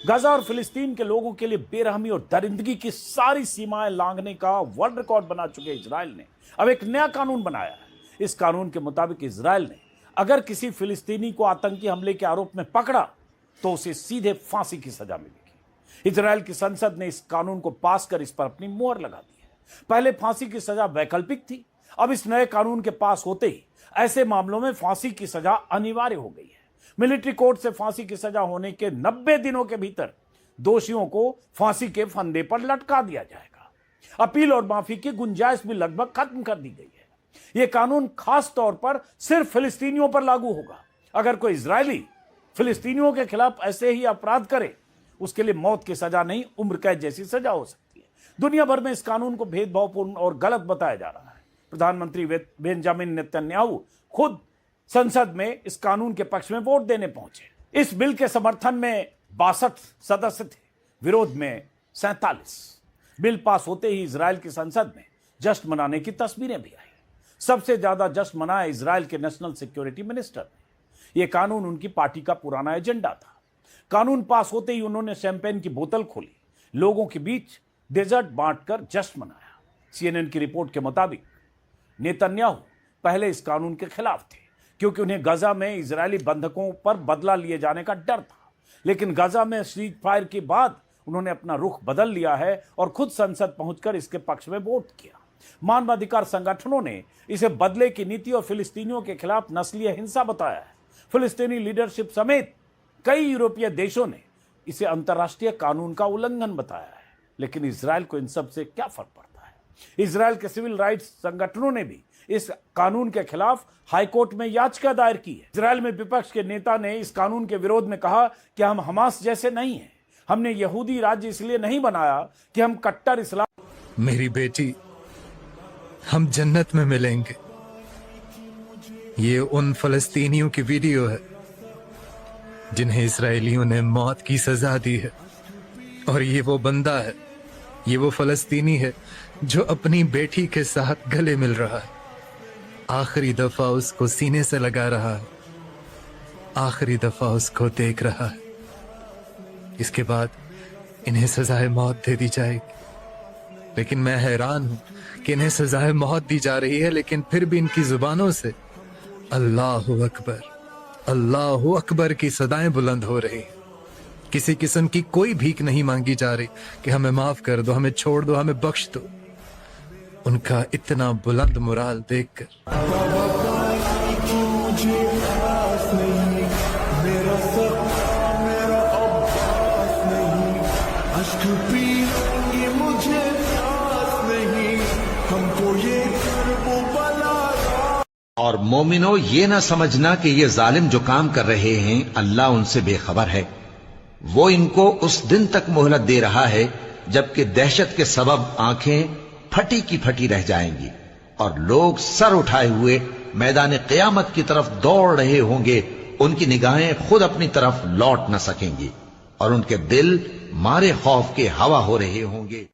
Gaza और फिलिस्तीन के लोगों के लिए बेरहमी और दरिंदगी की सारी सीमाएं लांघने का वर्ल्ड रिकॉर्ड बना चुके इजराइल ने अब एक नया कानून बनाया है। इस कानून के मुताबिक इजराइल ने अगर किसी फिलिस्तीनी को आतंकी हमले के आरोप में पकड़ा तो उसे सीधे फांसी की सजा मिलेगी। इजराइल की संसद ने इस कानून को पास कर इस पर अपनी मोहर लगा दी है। पहले फांसी की सजा वैकल्पिक थी, अब इस नए कानून के पास होते ही ऐसे मामलों में फांसी की सजा अनिवार्य हो गई है। मिलिट्री कोर्ट से फांसी की सजा होने के 90 दिनों के भीतर दोषियों को फांसी के फंदे पर लटका दिया जाएगा। अपील और माफी की गुंजाइश भी लगभग खत्म कर दी गई है। यह कानून खास तौर पर सिर्फ फिलिस्तीनियों पर लागू होगा। अगर कोई इजरायली फिलिस्तीनियों के खिलाफ ऐसे ही अपराध करे, उसके लिए मौत की सजा नहीं, उम्र कैद जैसी सजा हो सकती है। दुनिया भर में इस कानून को भेदभावपूर्ण और गलत बताया जा रहा है। प्रधानमंत्री बेंजामिन नेतन्याहू खुद संसद में इस कानून के पक्ष में वोट देने पहुंचे। इस बिल के समर्थन में 62 सदस्य थे, विरोध में 47। बिल पास होते ही इजराइल की संसद में जश्न मनाने की तस्वीरें भी आई। सबसे ज्यादा जश्न मनाया इजराइल के नेशनल सिक्योरिटी मिनिस्टर ने। यह कानून उनकी पार्टी का पुराना एजेंडा था। कानून पास होते ही उन्होंने शैंपेन की बोतल खोली, लोगों के बीच डेजर्ट बांटकर जश्न मनाया। CNN की रिपोर्ट के मुताबिक नेतन्याहू पहले इस कानून के खिलाफ थे क्योंकि उन्हें गाजा में इजरायली बंधकों पर बदला लिए जाने का डर था। लेकिन गाजा में सीज फायर के बाद उन्होंने अपना रुख बदल लिया है और खुद संसद पहुंचकर इसके पक्ष में वोट किया। मानवाधिकार संगठनों ने इसे बदले की नीति और फिलिस्तीनियों के खिलाफ नस्लीय हिंसा बताया है। फिलिस्तीनी लीडरशिप समेत कई यूरोपीय देशों ने इसे अंतर्राष्ट्रीय कानून का उल्लंघन बताया है। लेकिन इजराइल को इन सब से क्या फर्क पड़ता है? इजराइल के सिविल राइट्स संगठनों ने भी इस कानून के खिलाफ हाईकोर्ट में याचिका दायर की है। इजराइल में विपक्ष के नेता ने इस कानून के विरोध में कहा कि हम हमास जैसे नहीं हैं। हमने यहूदी राज्य इसलिए नहीं बनाया कि हम कट्टर इस्लाम। मेरी बेटी, हम जन्नत में मिलेंगे। ये उन फलस्तीनियों की वीडियो है जिन्हें इसराइलियों ने मौत की सजा दी है, और ये वो बंदा है, ये वो फलस्तीनी है जो अपनी बेटी के साथ गले मिल रहा है, आखिरी दफा उसको सीने से लगा रहा है, आखिरी दफा उसको देख रहा है। इसके बाद इन्हें सजाए मौत दे दी जाएगी। लेकिन मैं हैरान हूं कि इन्हें सजाए मौत दी जा रही है, लेकिन फिर भी इनकी जुबानों से अल्लाहु अकबर, अल्लाहु अकबर की सदाएं बुलंद हो रही। किसी किस्म की कोई भीख नहीं मांगी जा रही कि हमें माफ कर दो, हमें छोड़ दो, हमें बख्श दो। उनका इतना बुलंद मुराल देखकर और मोमिनो, ये ना समझना कि ये जालिम जो काम कर रहे हैं अल्लाह उनसे बेखबर है। वो इनको उस दिन तक मोहलत दे रहा है जबकि दहशत के सबब आंखें फटी की फटी रह जाएंगी और लोग सर उठाए हुए मैदान क़यामत की तरफ दौड़ रहे होंगे। उनकी निगाहें खुद अपनी तरफ लौट न सकेंगी और उनके दिल मारे खौफ के हवा हो रहे होंगे।